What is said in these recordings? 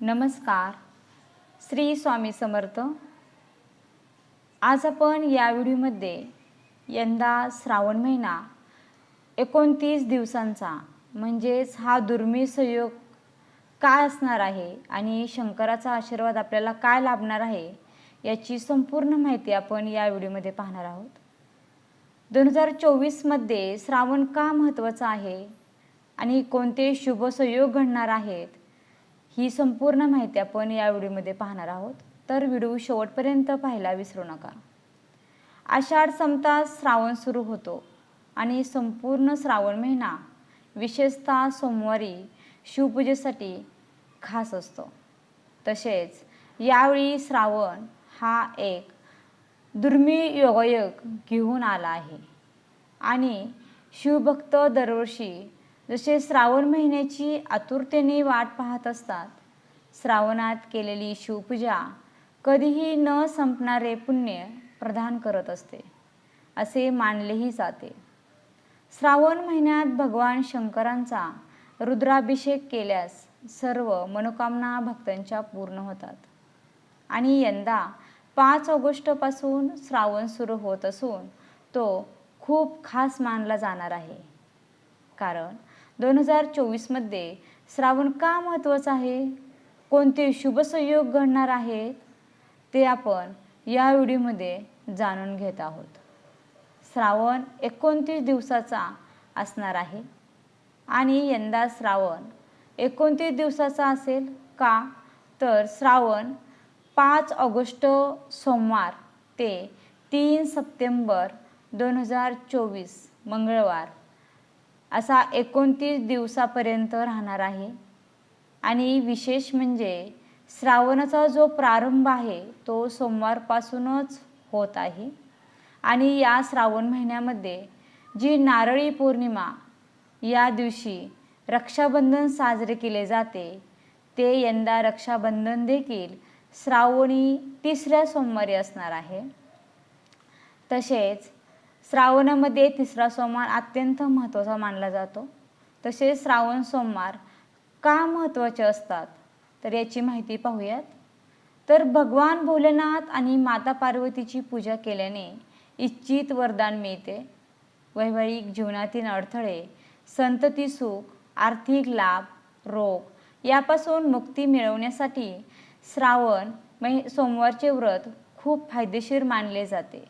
नमस्कार. श्री स्वामी समर्थ. आज आपण या व्हिडिओमध्ये यंदा श्रावण महिना 29 दिवसांचा म्हणजेच हा दुर्मिळ संयोग काय असणार आहे आणि शंकराचा आशीर्वाद आपल्याला काय लाभणार आहे याची संपूर्ण माहिती आपण या व्हिडिओमध्ये पाहणार आहोत. 2024 मध्ये श्रावण का महत्त्वाचा आहे आणि कोणते शुभ संयोग घडणार आहेत ही संपूर्ण माहिती आपण या व्हिडिओमध्ये पाहणार आहोत. तर व्हिडिओ शेवटपर्यंत पाहायला विसरू नका. आषाढ संपताच श्रावण सुरू होतो आणि संपूर्ण श्रावण महिना विशेषतः सोमवारी शिवपूजेसाठी खास असतो. तसेच यावेळी श्रावण हा एक दुर्मिळ योगायोग घेऊन आला आहे आणि शिवभक्त दरवर्षी जसे श्रावण महिन्याची आतुरतेने वाट पाहत असतात, श्रावणात केलेली शिवपूजा कधीही न संपणारे पुण्य प्रदान करत असते असे मानलेही जाते. श्रावण महिन्यात भगवान शंकरांचा रुद्राभिषेक केल्यास सर्व मनोकामना भक्तांच्या पूर्ण होतात आणि यंदा 5 ऑगस्टपासून श्रावण सुरू होत असून तो खूप खास मानला जाणार आहे. कारण 2024 मध्ये श्रावण का महत्त्वाचा आहे, कोणते शुभ संयोग घडणार आहेत ते आपण या व्हिडिओमध्ये जाणून घेत आहोत. श्रावण 29 दिवसाचा असणार आहे आणि यंदा श्रावण 29 दिवसाचा असेल का, तर श्रावण 5 ऑगस्ट सोमवार ते 3 सप्टेंबर 2024 मंगळवार असा 29 दिवसापर्यंत राहणार आहे. आणि विशेष म्हणजे श्रावणाचा जो प्रारंभ आहे तो सोमवारपासूनच होत आहे आणि या श्रावण महिन्यामध्ये जी नारळी पौर्णिमा या दिवशी रक्षाबंधन साजरे केले जाते, ते यंदा रक्षाबंधन देखील श्रावणी 3ऱ्या सोमवारी असणार आहे. तसेच श्रावणामध्ये 3रा सोमवार अत्यंत महत्त्वाचा मानला जातो. तसेच श्रावण सोमवार का महत्त्वाचे असतात तर याची माहिती पाहूयात. तर भगवान भोलेनाथ आणि माता पार्वतीची पूजा केल्याने इच्छित वरदान मिळते. वैवाहिक जीवनातील अडथळे, संतती सुख, आर्थिक लाभ, रोग यापासून मुक्ती मिळवण्यासाठी श्रावण सोमवारचे व्रत खूप फायदेशीर मानले जाते.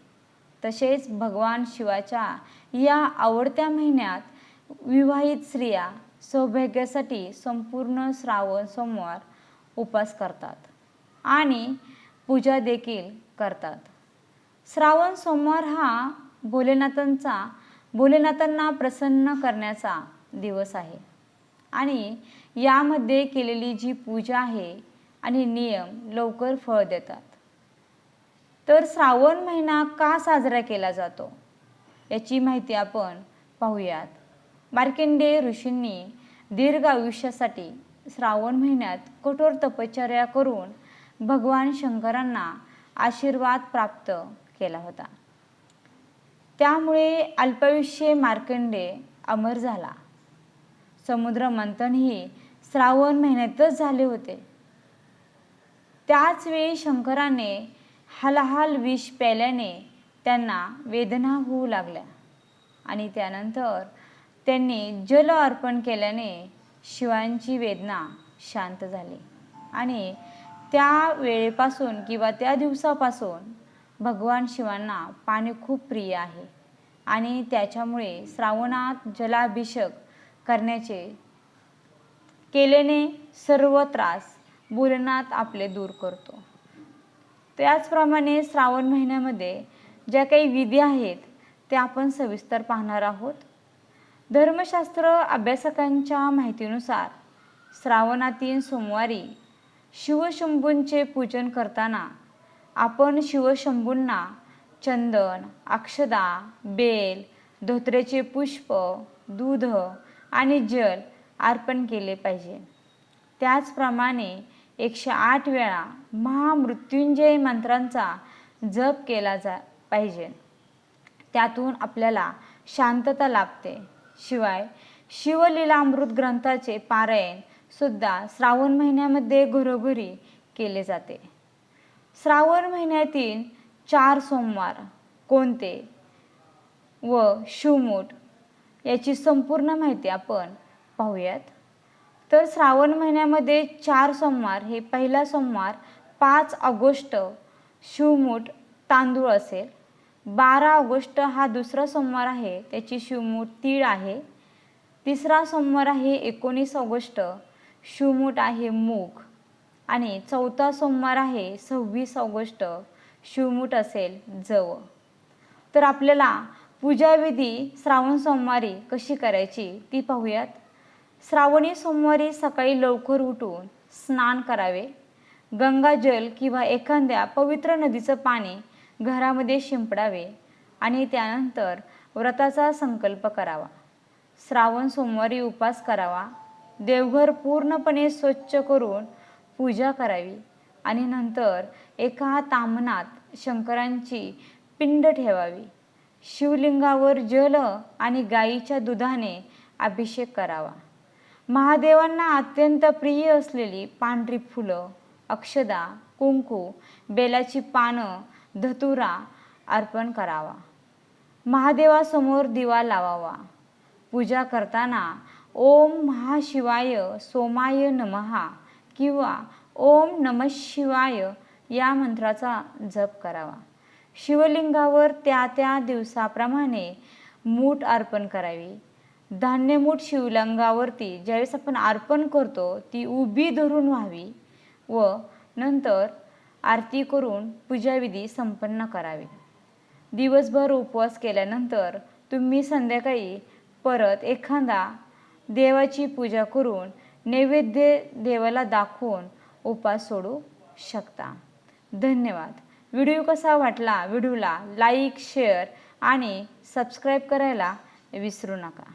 तसेच भगवान शिवाच्या या आवडत्या महिन्यात विवाहित स्त्रिया सौभाग्यासाठी संपूर्ण श्रावण सोमवार उपवास करतात आणि पूजा देखील करतात. श्रावण सोमवार हा भोलेनाथांना प्रसन्न करण्याचा दिवस आहे आणि यामध्ये केलेली जी पूजा आहे आणि नियम लवकर फळ देतात. तर श्रावण महिना का साजरा केला जातो याची माहिती आपण पाहूयात. मार्कंडेय ऋषींनी दीर्घ आयुष्यासाठी श्रावण महिन्यात कठोर तपश्चर्या करून भगवान शंकरांना आशीर्वाद प्राप्त केला होता. त्यामुळे अल्पायुष्य मार्कंडेय अमर झाला. समुद्र मंथनही श्रावण महिन्यातच झाले होते. त्याच वेळी शंकराने हलाहल विष प्यायल्याने त्यांना वेदना होऊ लागल्या आणि त्यानंतर त्यांनी जल अर्पण केल्याने शिवांची वेदना शांत झाली आणि त्या वेळेपासून किंवा त्या दिवसापासून भगवान शिवांना पाणी खूप प्रिय आहे आणि त्याच्यामुळे श्रावणात जलाभिषेक केल्याने सर्व त्रास भोलेनाथ आपले दूर करतो. त्याचप्रमाणे श्रावण महिन्यामध्ये ज्या काही विधी आहेत त्या आपण सविस्तर पाहणार आहोत. धर्मशास्त्र अभ्यासकांच्या माहितीनुसार श्रावणातील सोमवारी शिवशंभूंचे पूजन करताना आपण शिवशंभूंना चंदन, अक्षदा, बेल, धोत्र्याचे पुष्प, दूध आणि जल अर्पण केले पाहिजे. त्याचप्रमाणे 108 वेळा महामृत्युंजय मंत्रांचा जप केला पाहिजे. त्यातून आपल्याला शांतता लाभते. शिवाय शिवलीलामृत ग्रंथाचे पारायण सुद्धा श्रावण महिन्यामध्ये घरोघरी केले जाते. श्रावण महिन्यातील 4 सोमवार कोणते व शिवमूठ याची संपूर्ण माहिती आपण पाहूयात. तर श्रावण महिन्यामध्ये 4 सोमवार हे पहिला सोमवार 5 ऑगस्ट शिवमूठ तांदूळ असेल. 12 ऑगस्ट हा दुसरा सोमवार आहे, त्याची शिवमूठ तीळ आहे. तिसरा सोमवार आहे 19 ऑगस्ट, शिवमूठ आहे मूग. आणि चौथा सोमवार आहे 26 ऑगस्ट, शिवमूठ असेल जव. तर आपल्याला पूजाविधी श्रावण सोमवारी कशी करायची ती पाहूयात. श्रावणी सोमवारी सकाळी लवकर उठून स्नान करावे. गंगाजल किंवा एखाद्या पवित्र नदीचं पाणी घरामध्ये शिंपडावे आणि त्यानंतर व्रताचा संकल्प करावा. श्रावण सोमवारी उपवास करावा. देवघर पूर्णपणे स्वच्छ करून पूजा करावी आणि नंतर एका ताम्हणात शंकरांची पिंड ठेवावी. शिवलिंगावर जल आणि गाईच्या दुधाने अभिषेक करावा. महादेवांना अत्यंत प्रिय असलेली पांढरी फुलं, अक्षदा, कुंकू, बेलाची पानं, धतुरा अर्पण करावा. महादेवासमोर दिवा लावावा. पूजा करताना ओम महाशिवाय सोमाय नमः किंवा ओम नमः शिवाय या मंत्राचा जप करावा. शिवलिंगावर त्या दिवसाप्रमाणे मूठ अर्पण करावी. धान्यमूठ शिवलिंगावरती ज्यावेळेस आपण अर्पण करतो ती उभी धरून व्हावी व नंतर आरती करून पूजाविधी संपन्न करावी. दिवसभर उपवास केल्यानंतर तुम्ही संध्याकाळी परत एखादा देवाची पूजा करून नैवेद्य देवाला दाखवून उपवास सोडू शकता. धन्यवाद. व्हिडिओ कसा वाटला? व्हिडिओला लाईक, शेअर आणि सबस्क्राईब करायला विसरू नका.